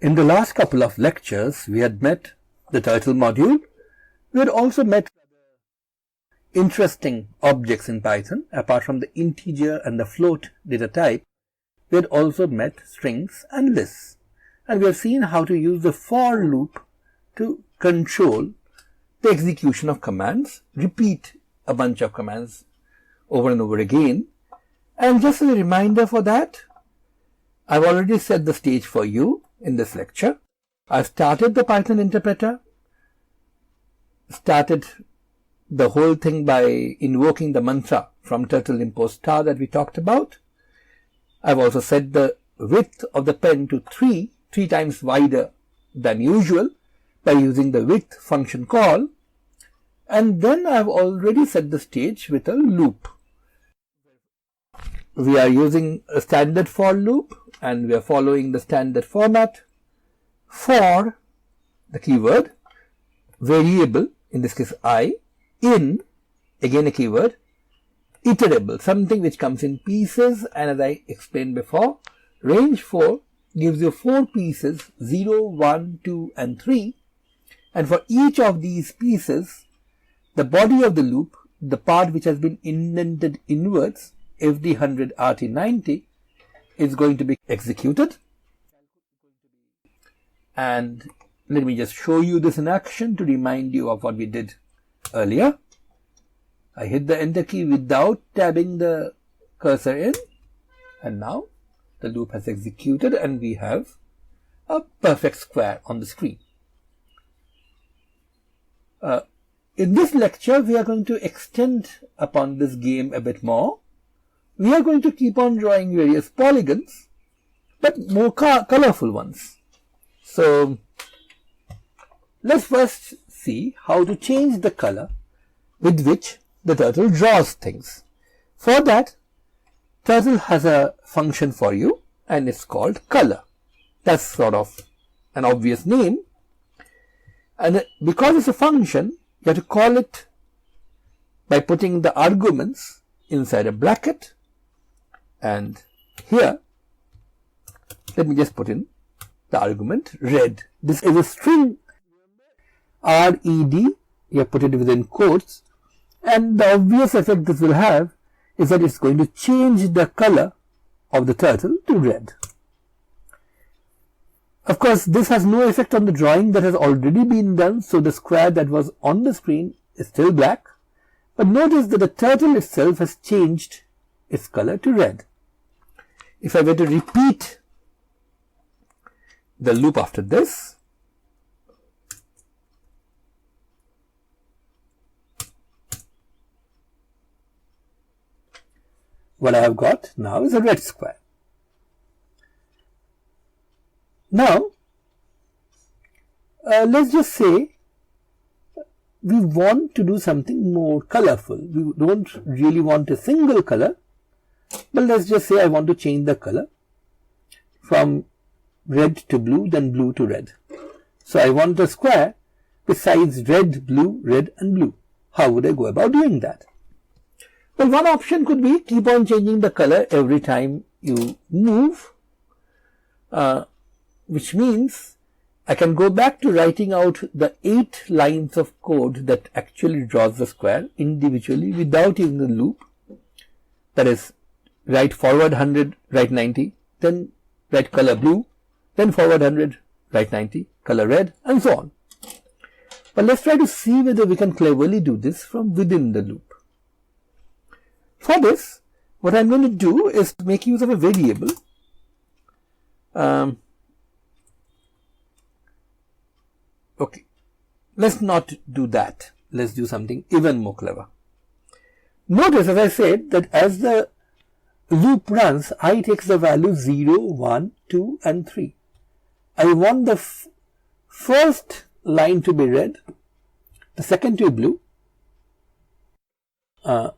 In the last couple of lectures, we had met the turtle module. We had also met interesting objects in Python. Apart from the integer and the float data type, we had also met strings and lists. And we have seen how to use the for loop to control the execution of commands, repeat a bunch of commands over and over again. And just as a reminder for that, I've already set the stage for you in this lecture. I've started the Python interpreter, started the whole thing by invoking the mantra from turtle import star that we talked about. I've also set the width of the pen to 3 times wider than usual by using the width function call. And then I've already set the stage with a loop. We are using a standard for loop and we are following the standard format for the keyword variable, in this case I, in, again a keyword, iterable, something which comes in pieces, and as I explained before, range 4 gives you 4 pieces, 0, 1, 2 and 3, and for each of these pieces, the body of the loop, the part which has been indented inwards, FD100 RT90, is going to be executed. And let me just show you this in action to remind you of what we did earlier. I hit the enter key without tabbing the cursor in, and now the loop has executed and we have a perfect square on the screen. In this lecture, we are going to extend upon this game a bit more. We are going to keep on drawing various polygons, but more colorful ones. So let's first see how to change the color with which the turtle draws things. For that, turtle has a function for you and it's called color. That's sort of an obvious name, and because it's a function, you have to call it by putting the arguments inside a bracket. And here, let me just put in the argument red. This is a string, RED, you have put it within quotes, and the obvious effect this will have is that it's going to change the color of the turtle to red. Of course, this has no effect on the drawing that has already been done, so the square that was on the screen is still black, but notice that the turtle itself has changed its color to red. If I were to repeat the loop after this, what I have got now is a red square. Now, let's just say we want to do something more colorful. We don't really want a single color, but let's just say I want to change the color from red to blue, then blue to red. So I want a square besides red, blue, red and blue. How would I go about doing that? Well, one option could be keep on changing the color every time you move, which means I can go back to writing out the 8 lines of code that actually draws the square individually without using the loop. That is, write forward 100, write 90, then write color blue, then forward 100, write 90, color red, and so on. But let's try to see whether we can cleverly do this from within the loop. For this, what I'm going to do is make use of a variable. Okay, let's not do that. Let's do something even more clever. Notice, as I said, that as the loop runs, I takes the value 0, 1, 2 and 3. I want the first line to be red, the second to be blue.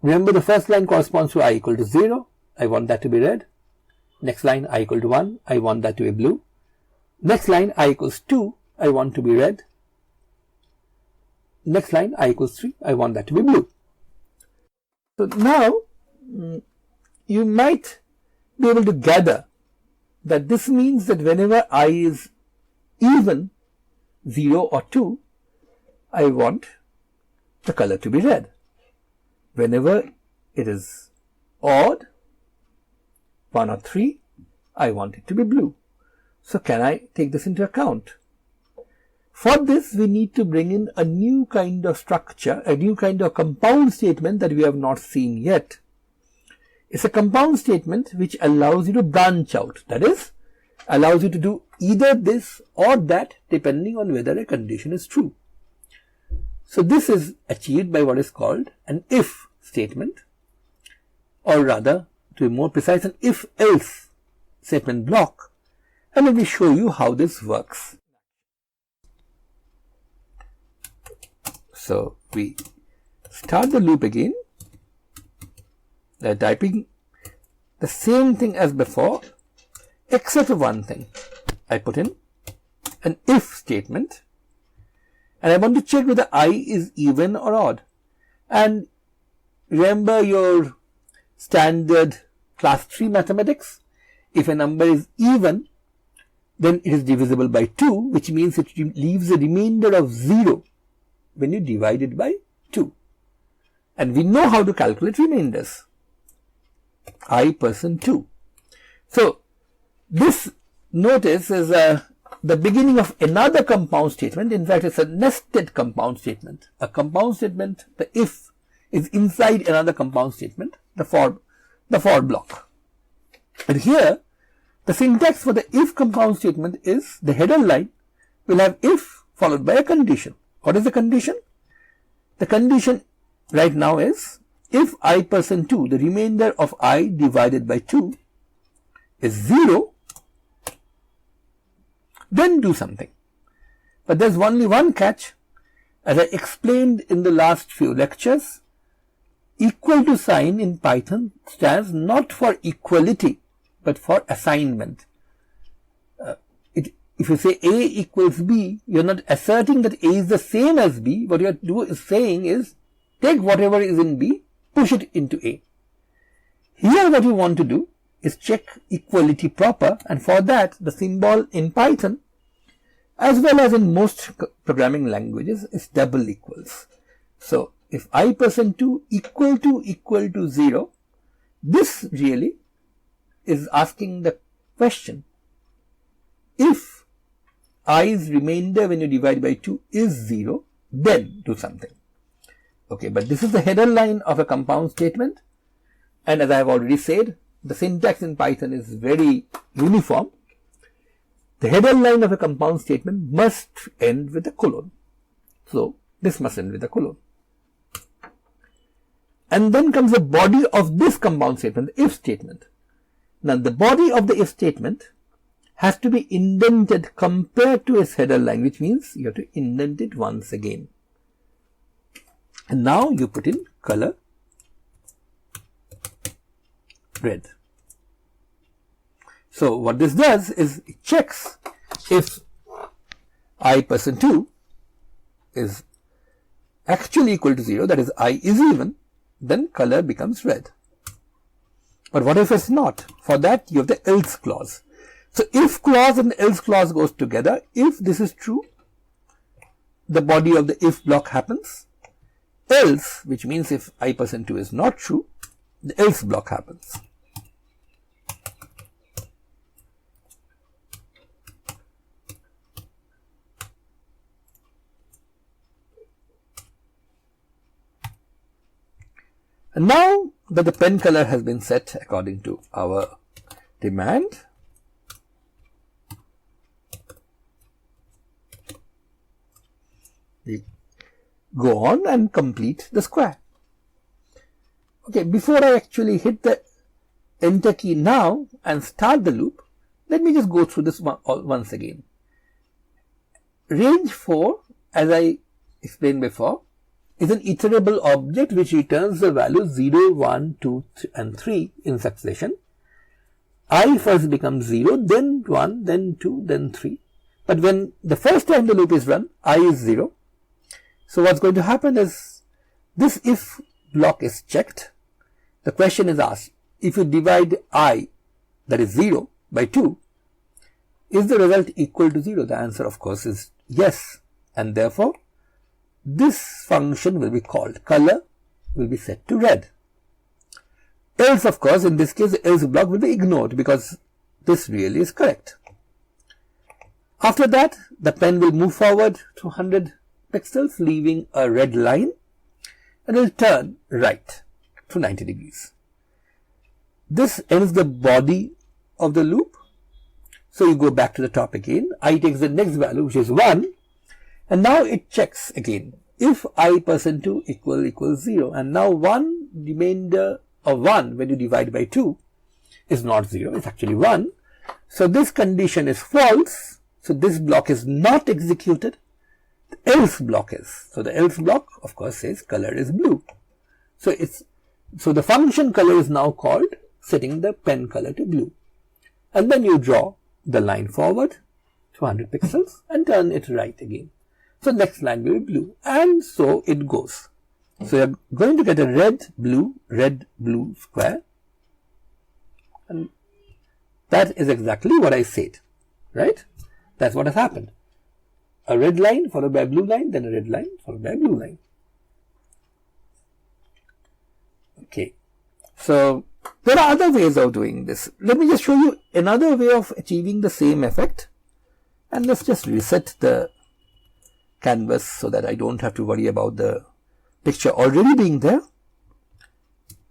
Remember, the first line corresponds to I equal to 0. I want that to be red. Next line, I equal to 1. I want that to be blue. Next line, I equals 2. I want to be red. Next line, I equals 3. I want that to be blue. So now, you might be able to gather that this means that whenever I is even 0 or 2, I want the color to be red. Whenever it is odd, 1 or 3, I want it to be blue. So can I take this into account? For this, we need to bring in a new kind of structure, a new kind of compound statement that we have not seen yet. It's a compound statement which allows you to branch out. That is, allows you to do either this or that depending on whether a condition is true. So this is achieved by what is called an if statement, or rather, to be more precise, an if-else statement block. And let me show you how this works. So we start the loop again. They're typing the same thing as before, except for one thing. I put in an if statement, and I want to check whether I is even or odd. And remember your standard class 3 mathematics. If a number is even, then it is divisible by 2, which means it leaves a remainder of 0 when you divide it by 2. And we know how to calculate remainders. I%2. So this, notice, is the beginning of another compound statement. In fact, it's a nested compound statement. A compound statement, the if, is inside another compound statement, the for block. And here, the syntax for the if compound statement is the header line will have if followed by a condition. What is the condition? The condition right now is if I%2, the remainder of I divided by 2 is 0, then do something. But there's only one catch. As I explained in the last few lectures, equal to sign in Python stands not for equality, but for assignment. If you say A equals B, you're not asserting that A is the same as B. What you're saying is, take whatever is in B, push it into A. Here what you want to do is check equality proper, and for that the symbol in Python, as well as in most programming languages, is double equals. So if I%2 equal to 0, this really is asking the question, if I's remainder when you divide by 2 is 0, then do something. Okay, but this is the header line of a compound statement, and as I have already said, the syntax in Python is very uniform. The header line of a compound statement must end with a colon. So this must end with a colon. And then comes the body of this compound statement, the if statement. Now the body of the if statement has to be indented compared to its header line, which means you have to indent it once again. And now you put in color red. So what this does is it checks if I%2 is actually equal to 0, that is I is even, then color becomes red. But what if it's not? For that you have the else clause. So if clause and the else clause goes together, if this is true, the body of the if block happens. Else, which means if I%2 is not true, the else block happens. And now that the pen color has been set according to our demand, we go on and complete the square. Okay, before I actually hit the enter key now and start the loop, let me just go through this once again. Range 4, as I explained before, is an iterable object which returns the values 0, 1, 2, and 3 in succession. I first becomes 0, then 1, then 2, then 3. But when the first time the loop is run, I is 0. So what's going to happen is, this if block is checked. The question is asked, if you divide I, that is 0, by 2, Is the result equal to 0? The answer of course is yes, and therefore this function will be called, color will be set to red. Else, of course, in this case, the else block will be ignored because this really is correct. After that, the pen will move forward to 100 pixels, leaving a red line, and will turn right to 90 degrees. This ends the body of the loop. So you go back to the top again. I takes the next value, which is 1, and now it checks again if I%2 equals 0, and now 1 remainder of 1 when you divide by 2 is not 0, it's actually 1. So this condition is false, so this block is not executed. The else block is. So the else block of course says color is blue. So the function color is now called setting the pen color to blue. And then you draw the line forward to 100 pixels and turn it right again. So next line will be blue, and so it goes. So you're going to get a red, blue square, and that is exactly what I said, right? That's what has happened. A red line followed by a blue line, then a red line followed by a blue line. Okay, so there are other ways of doing this. Let me just show you another way of achieving the same effect, and let's just reset the canvas so that I don't have to worry about the picture already being there.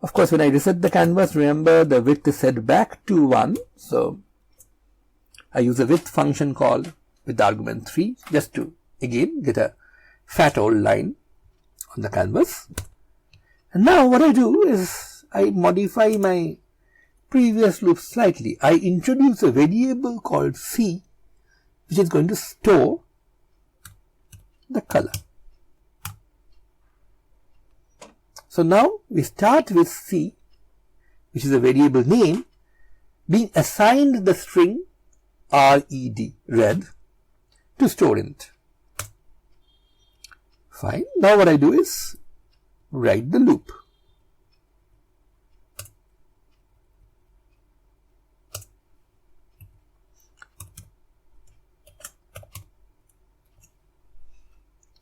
Of course, when I reset the canvas, remember the width is set back to 1. So I use a width function call with the argument 3 just to again get a fat old line on the canvas. And now what I do is I modify my previous loop slightly. I introduce a variable called C, which is going to store the color. So now we start with C, which is a variable name, being assigned the string red, to store in it. Fine. Now what I do is write the loop.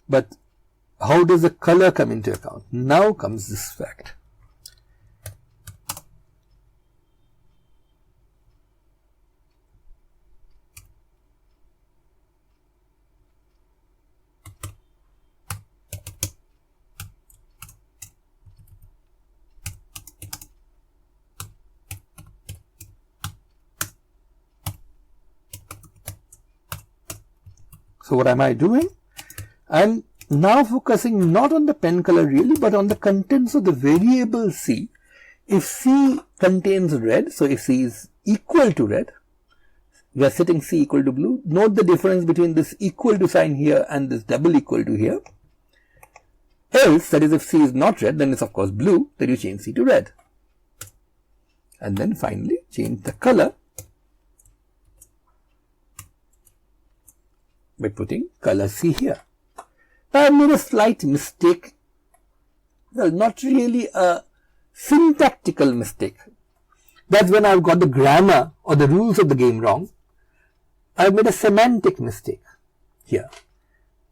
But how does the color come into account? Now comes this fact. So what am I doing? I'm now focusing not on the pen color really, but on the contents of the variable C. If C contains red, so if C is equal to red, we are setting C equal to blue. Note the difference between this equal to sign here and this double equal to here. Else, that is if C is not red, then it's of course blue, then you change C to red. And then finally change the color by putting color C here. Now I made a slight mistake. Well, not really a syntactical mistake. That's when I've got the grammar or the rules of the game wrong. I've made a semantic mistake here.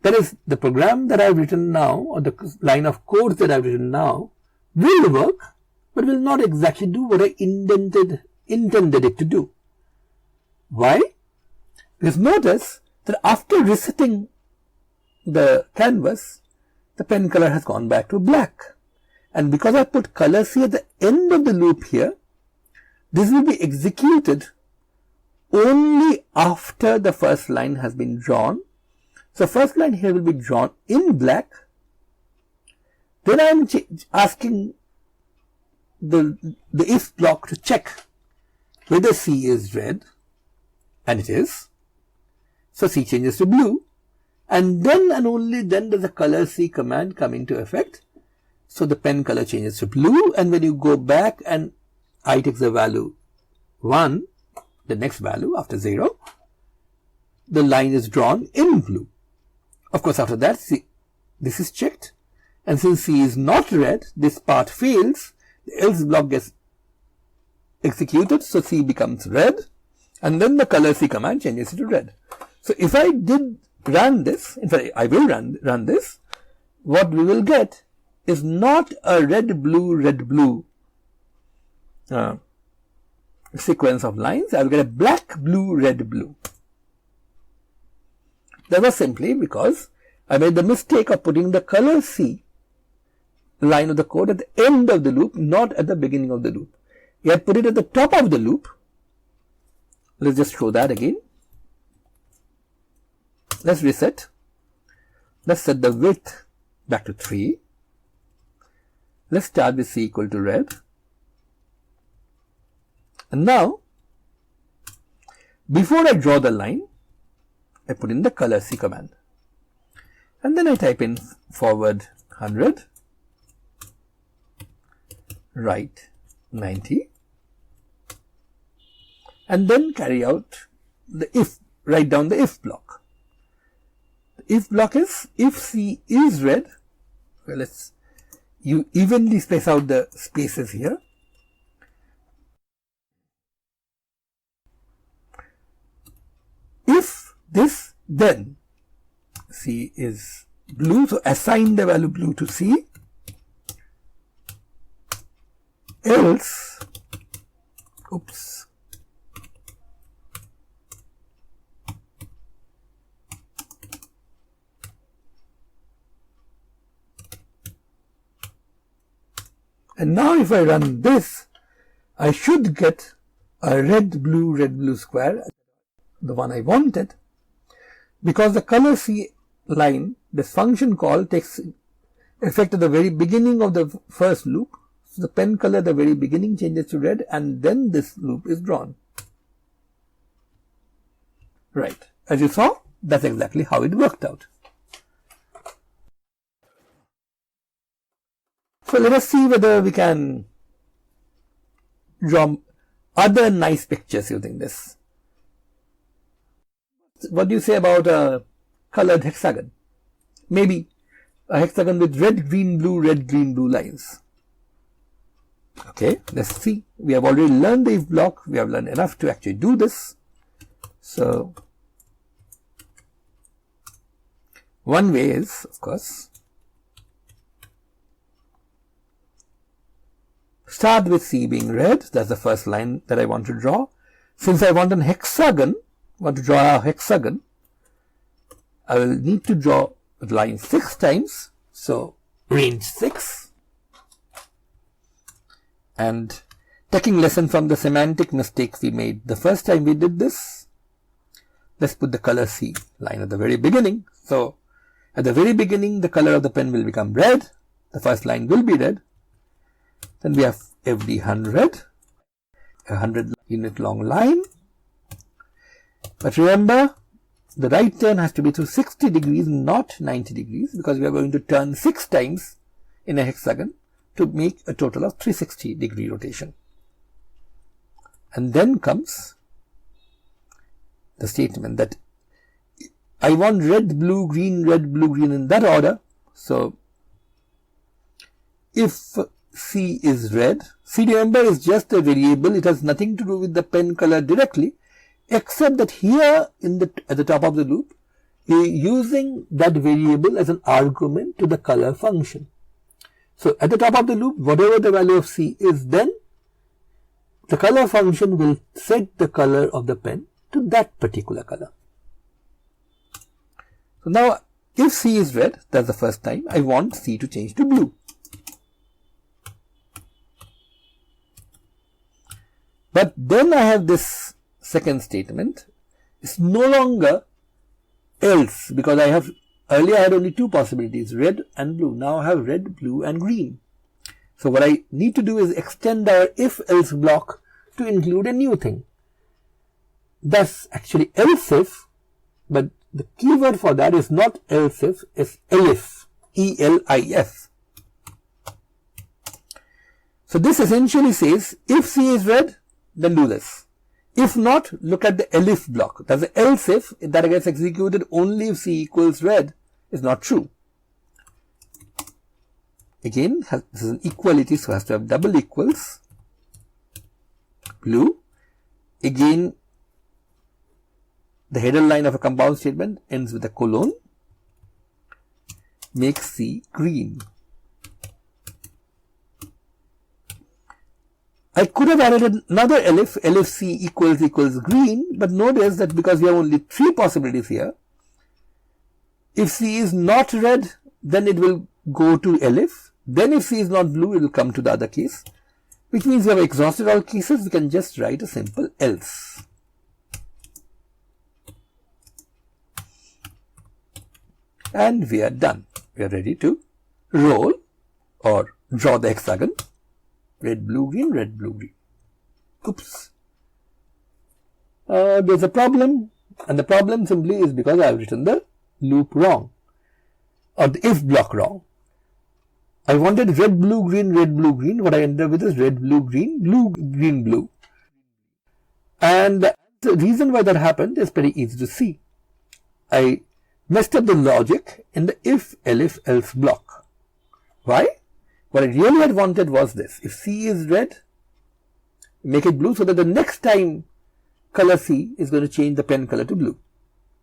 That is, the program that I've written now, or the line of code that I've written now, will work, but will not exactly do what I intended it to do. Why? Because notice that after resetting the canvas, the pen color has gone back to black. And because I put color C at the end of the loop here, this will be executed only after the first line has been drawn. So first line here will be drawn in black. Then I am asking the if block to check whether C is red, and it is. So C changes to blue, and then and only then does the color C command come into effect. So the pen color changes to blue, and when you go back and I takes the value 1, the next value after 0, the line is drawn in blue. Of course, after that, C, this is checked, and since C is not red, this part fails, the else block gets executed, so C becomes red, and then the color C command changes it to red. So if I did run this, in fact I will run this, what we will get is not a red blue sequence of lines. I will get a black blue red blue. That was simply because I made the mistake of putting the color C line of the code at the end of the loop, not at the beginning of the loop. You had put it at the top of the loop. Let's just show that again. Let's reset. Let's set the width back to 3. Let's start with C equal to red. And now, before I draw the line, I put in the color C command. And then I type in forward 100, right 90, and then carry out the if, write down the if block. The if block is, if C is red, well, you evenly space out the spaces here. If this, then C is blue, so assign the value blue to C, else, oops, and now if I run this, I should get a red blue square, the one I wanted, because the color C line, this function call takes effect at the very beginning of the first loop. So the pen color at the very beginning changes to red, and then this loop is drawn. Right. As you saw, that's exactly how it worked out. So let us see whether we can draw other nice pictures using this. What do you say about a colored hexagon? Maybe a hexagon with red, green, blue lines. Okay, let's see. We have already learned the if block. We have learned enough to actually do this. So, one way is, of course, start with C being red. That's the first line that I want to draw. Since I want an hexagon, want to draw a hexagon, I will need to draw the line 6 times. So, range 6. And taking lesson from the semantic mistakes we made the first time we did this, let's put the color C line at the very beginning. So, at the very beginning, the color of the pen will become red. The first line will be red. Then we have FD 100, a 100 unit long line. But remember, the right turn has to be through 60 degrees, not 90 degrees, because we are going to turn 6 times in a hexagon to make a total of 360 degree rotation. And then comes the statement that I want red, blue, green in that order. So, if C is red, C, remember, is just a variable. It has nothing to do with the pen color directly, except that here at the top of the loop, we are using that variable as an argument to the color function. So, at the top of the loop, whatever the value of C is, then the color function will set the color of the pen to that particular color. So, now if C is red, that's the first time, I want C to change to blue. But then I have this second statement. It's no longer else, because I have earlier I had only 2 possibilities, red and blue. Now I have red, blue and green. So what I need to do is extend our if-else block to include a new thing. Thus actually else if, but the keyword for that is not else if, it's elif, E-L-I-F. So this essentially says, if C is red, then do this. If not, look at the elif block. That's the else if that gets executed only if C equals red is not true. Again, this is an equality, so it has to have double equals. Blue. Again, the header line of a compound statement ends with a colon, make C green. I could have added another elif C equals green, but notice that because we have only 3 possibilities here, if C is not red, then it will go to elif. Then if C is not blue, it will come to the other case, which means we have exhausted all cases. We can just write a simple else. And we are done. We are ready to roll or draw the hexagon. Red, blue, green, red, blue, green. Oops. There's a problem, and the problem simply is because I have written the loop wrong, or the if block wrong. I wanted red, blue, green, red, blue, green. What I ended up with is red, blue, green, blue, green, blue. And the reason why that happened is pretty easy to see. I messed up the logic in the if, elif, else block. Why? What I really had wanted was this. If C is red, make it blue so that the next time color C is going to change the pen color to blue.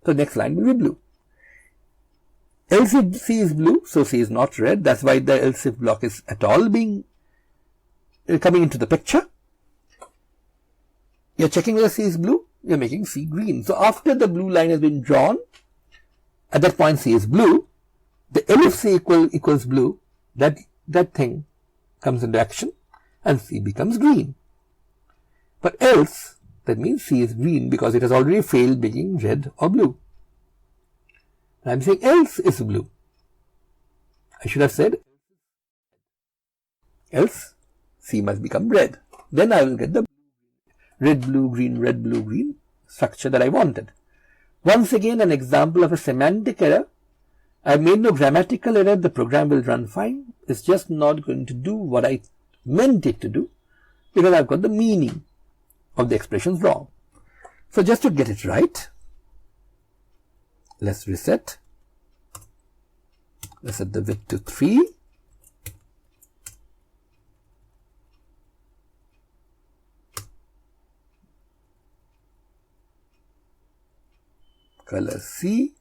So next line will be blue. Else if C is blue, so C is not red. That's why the else if block is at all being coming into the picture. You're checking whether C is blue, you're making C green. So after the blue line has been drawn, at that point C is blue. The elif C equals blue, that thing comes into action and C becomes green. But else, that means C is green because it has already failed being red or blue. And I'm saying else is blue. I should have said else C must become red. Then I will get the red, blue, green structure that I wanted. Once again, an example of a semantic error. I have made no grammatical error. The program will run fine. It's just not going to do what I meant it to do because I've got the meaning of the expressions wrong. So just to get it right, let's reset. Let's set the width to 3. Color C.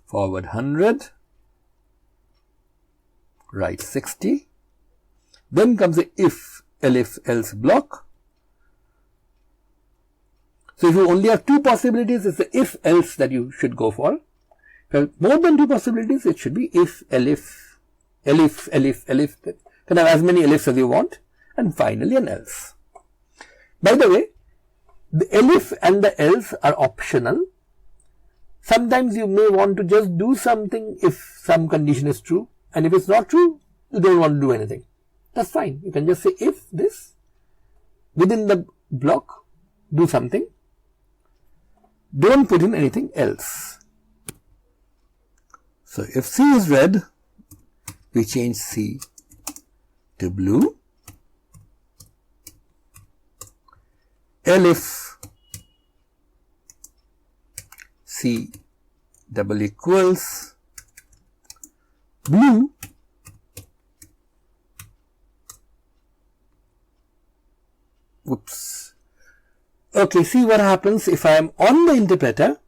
Forward 100. Right 60. Then comes the if, elif, else block. So if you only have 2 possibilities, it's the if else that you should go for. If you have more than 2 possibilities, it should be if, elif. You can have as many elifs as you want. And finally an else. By the way, the elif and the else are optional. Sometimes you may want to just do something if some condition is true. And if it's not true, you don't want to do anything. That's fine. You can just say if this, within the block, do something. Don't put in anything else. So if C is red, we change C to blue. Elif C double equals blue, whoops. Okay, see what happens if I am on the interpreter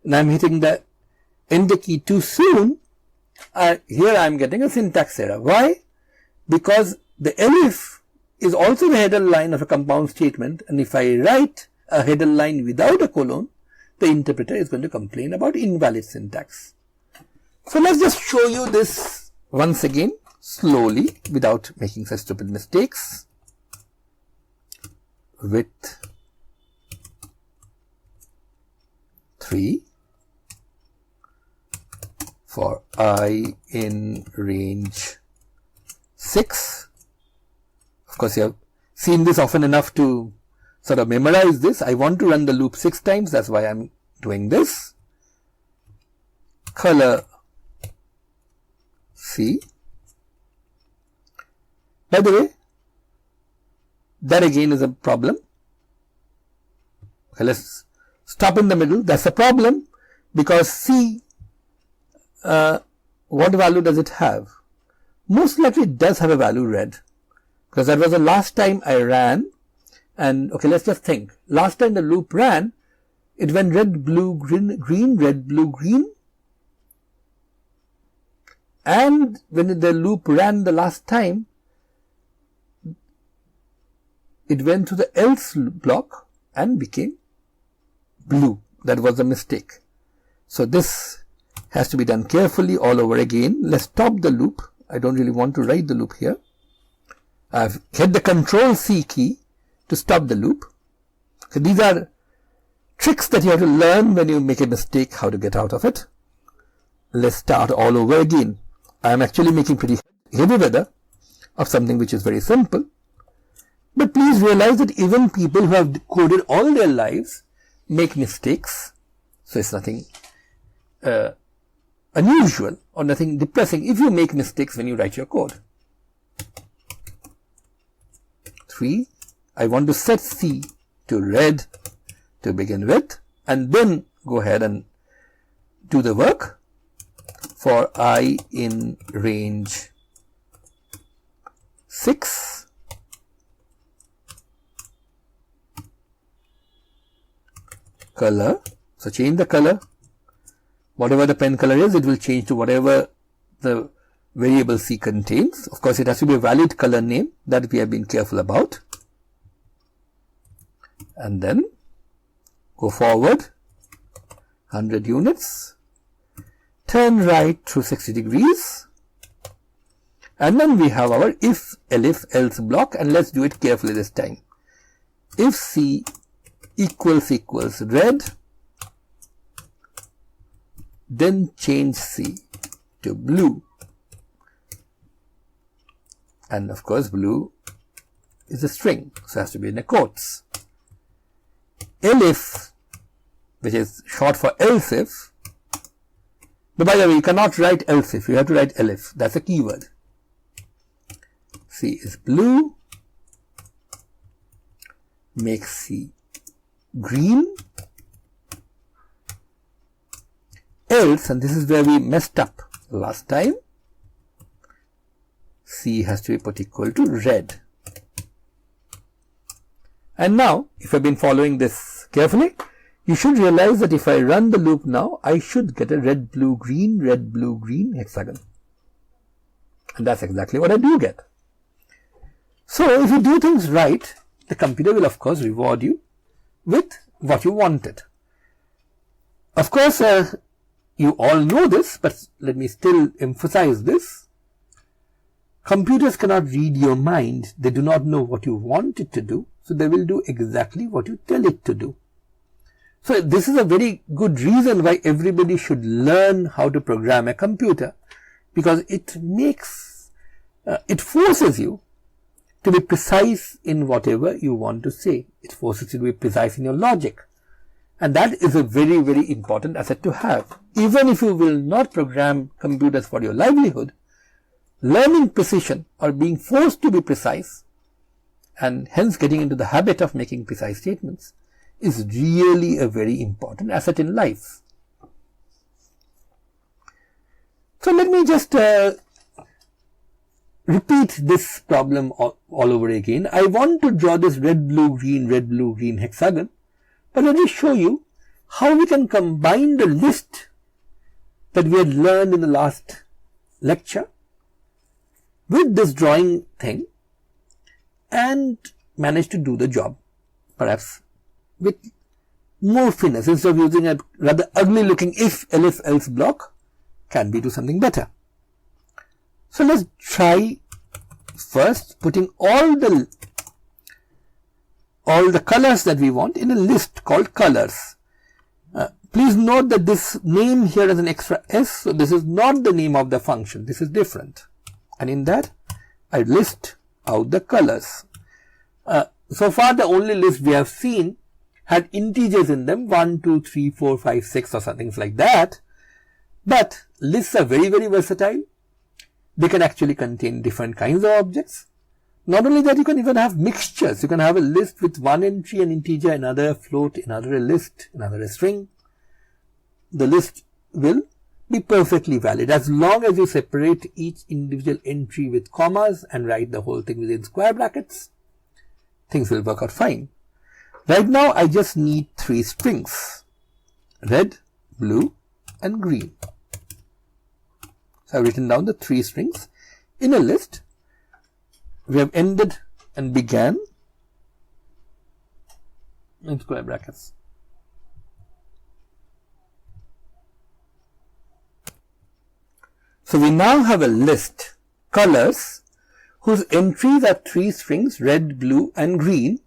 and I am hitting the enter key too soon. Here I am getting a syntax error. Why? Because the elif is also the header line of a compound statement, and if I write a header line without a colon, the interpreter is going to complain about invalid syntax. So let's just show you this once again slowly without making such stupid mistakes. Width 3 for I in range 6. Of course, you have seen this often enough to sort of memorize this. I want to run the loop 6 times. That's why I'm doing this. Color C. By the way, that again is a problem. Okay, let's stop in the middle. That's a problem because C, what value does it have? Most likely it does have a value red, because that was the last time I ran And okay, let's just think. Last time the loop ran, it went red, blue, green, green, red, blue, green. And when the loop ran the last time, it went to the else block and became blue. That was a mistake. So this has to be done carefully all over again. Let's stop the loop. I don't really want to write the loop here. I've hit the Control C key to stop the loop. So these are tricks that you have to learn when you make a mistake, how to get out of it. Let's start all over again. I am actually making pretty heavy weather of something which is very simple. But please realize that even people who have coded all their lives make mistakes. So it's nothing unusual or nothing depressing if you make mistakes when you write your code. 3. I want to set C to red to begin with, and then go ahead and do the work. For I in range 6, color, so change the color. Whatever the pen color is, it will change to whatever the variable C contains. Of course, it has to be a valid color name that we have been careful about. And then go forward 100 units. Turn right through 60 degrees, and then we have our if, elif, else block, and let's do it carefully this time. If C equals red, then change C to blue, and of course blue is a string, so it has to be in a quotes. Elif, which is short for else if. But by the way, you cannot write else if, you have to write elif. That's a keyword. C is blue. Make C green. Else, and this is where we messed up last time, C has to be put equal to red. And now, if I've been following this carefully, you should realize that if I run the loop now, I should get a red, blue, green hexagon. And that's exactly what I do get. So if you do things right, the computer will of course reward you with what you wanted. Of course, you all know this, but let me still emphasize this. Computers cannot read your mind. They do not know what you want it to do, so they will do exactly what you tell it to do. So this is a very good reason why everybody should learn how to program a computer, because it makes, it forces you to be precise in whatever you want to say. It forces you to be precise in your logic. And that is a very, very important asset to have. Even if you will not program computers for your livelihood, learning precision or being forced to be precise and hence getting into the habit of making precise statements is really a very important asset in life. So let me just repeat this problem all over again. I want to draw this red, blue, green hexagon, but let me show you how we can combine the list that we had learned in the last lecture with this drawing thing and manage to do the job, perhaps with more finesse. Instead of using a rather ugly looking if, elif, else block, can we do something better? So let's try first putting all the colors that we want in a list called colors. Please note that this name here is an extra s, so this is not the name of the function. This is different. And in that, I list out the colors. So far, the only list we have seen had integers in them, 1, 2, 3, 4, 5, 6 or something like that. But lists are very, very versatile. They can actually contain different kinds of objects. Not only that, you can even have mixtures. You can have a list with one entry, an integer, another a float, another a list, another a string. The list will be perfectly valid as long as you separate each individual entry with commas and write the whole thing within square brackets. things will work out fine. Right now I just need 3 strings, red, blue and green. So I've written down the 3 strings in a list. We have ended and began in square brackets. So we now have a list, colors, whose entries are 3 strings, red, blue and green.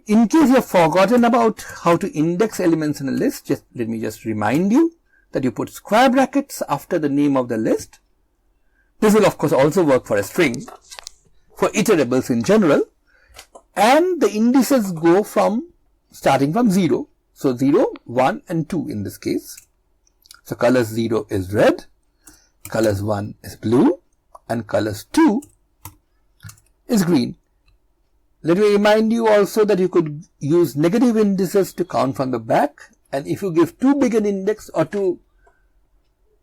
In case you have forgotten about how to index elements in a list, let me just remind you that you put square brackets after the name of the list. This will of course also work for a string, for iterables in general, and the indices go from starting from 0. So 0, 1 and 2 in this case. So colors 0 is red, colors 1 is blue and colors 2 is green. Let me remind you also that you could use negative indices to count from the back, and if you give too big an index or too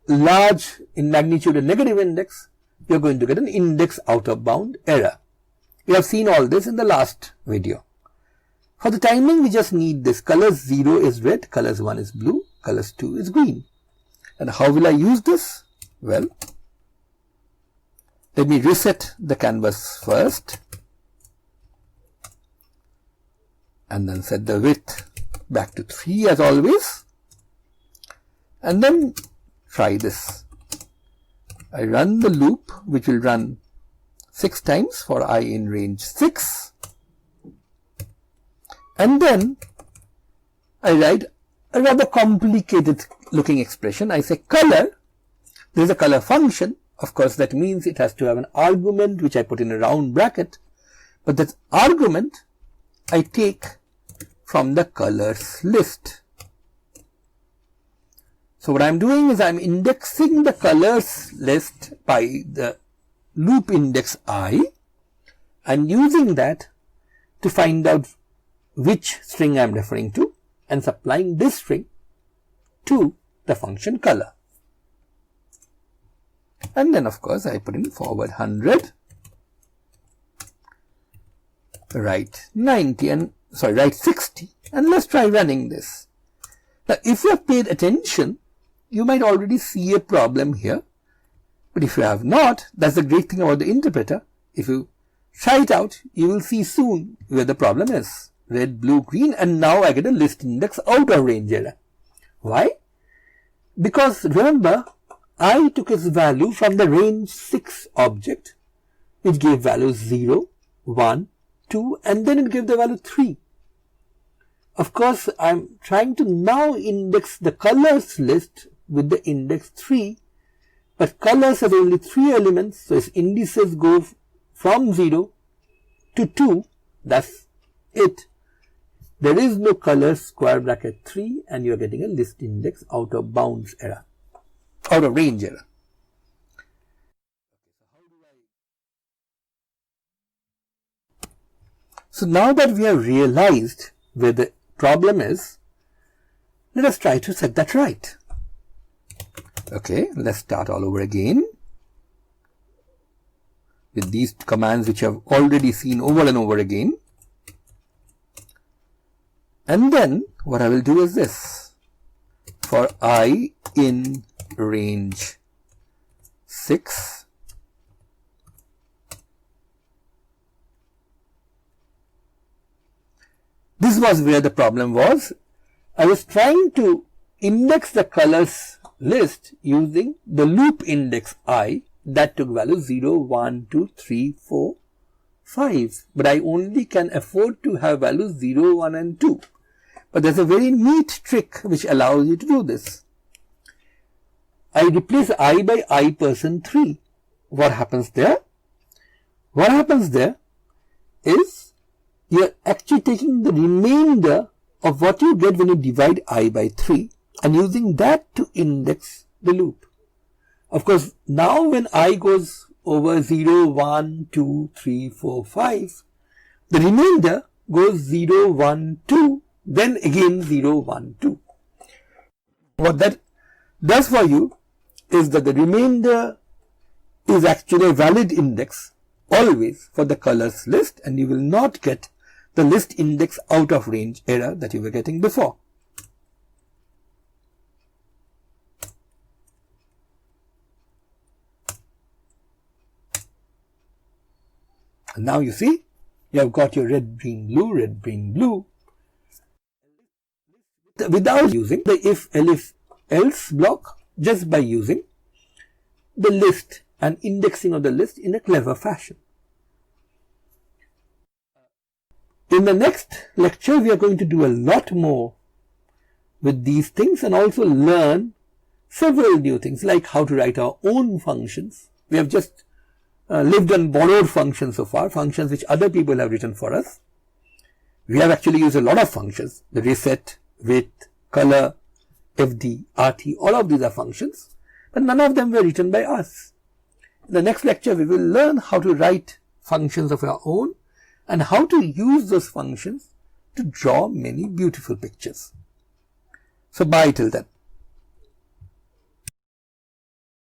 large in magnitude a negative index, you are going to get an index out of bound error. We have seen all this in the last video. For the timing we just need this, colors 0 is red, colors 1 is blue, colors 2 is green. And how will I use this? Well, let me reset the canvas first and then set the width back to 3 as always, and then try this. I run the loop, which will run 6 times for I in range 6, and then I write a rather complicated looking expression. I say color, there is a color function. Of course that means it has to have an argument which I put in a round bracket, but that argument I take from the colors list. So what I am doing is I am indexing the colors list by the loop index I and using that to find out which string I am referring to and supplying this string to the function color. And then of course I put in forward 100, right 90 and right 60, and let's try running this. Now if you have paid attention, you might already see a problem here, but if you have not, that's the great thing about the interpreter. If you try it out, you will see soon where the problem is. Red, blue, green, and now I get a list index out of range error. Why? Because remember, I took its value from the range 6 object, which gave values 0, 1, 2, and then it gave the value 3. Of course, I'm trying to now index the colors list with the index 3, but colors has only 3 elements, so its indices go from 0 to 2, that's it. There is no colors square bracket 3, and you are getting a list index out of bounds error, out of range error. So now that we have realized where the problem is, let us try to set that right. Okay, let's start all over again with these commands which you have already seen over and over again. And then what I will do is this. For I in range 6, this was where the problem was. I was trying to index the colors list using the loop index I that took values 0, 1, 2, 3, 4, 5. But I only can afford to have values 0, 1 and 2. But there's a very neat trick which allows you to do this. I replace I by I%3. What happens there? What happens there is you're actually taking the remainder of what you get when you divide I by 3 and using that to index the loop. Of course, now when I goes over 0, 1, 2, 3, 4, 5, the remainder goes 0, 1, 2, then again 0, 1, 2. What that does for you is that the remainder is actually a valid index always for the colors list, and you will not get the list index out of range error that you were getting before. And now you see, you have got your red, green, blue, without using the if, elif, else block, just by using the list and indexing of the list in a clever fashion. In the next lecture, we are going to do a lot more with these things and also learn several new things like how to write our own functions. We have just lived on borrowed functions so far, functions which other people have written for us. We have actually used a lot of functions, the reset, width, color, fd, rt, all of these are functions, but none of them were written by us. In the next lecture, we will learn how to write functions of our own and how to use those functions to draw many beautiful pictures. So bye till then.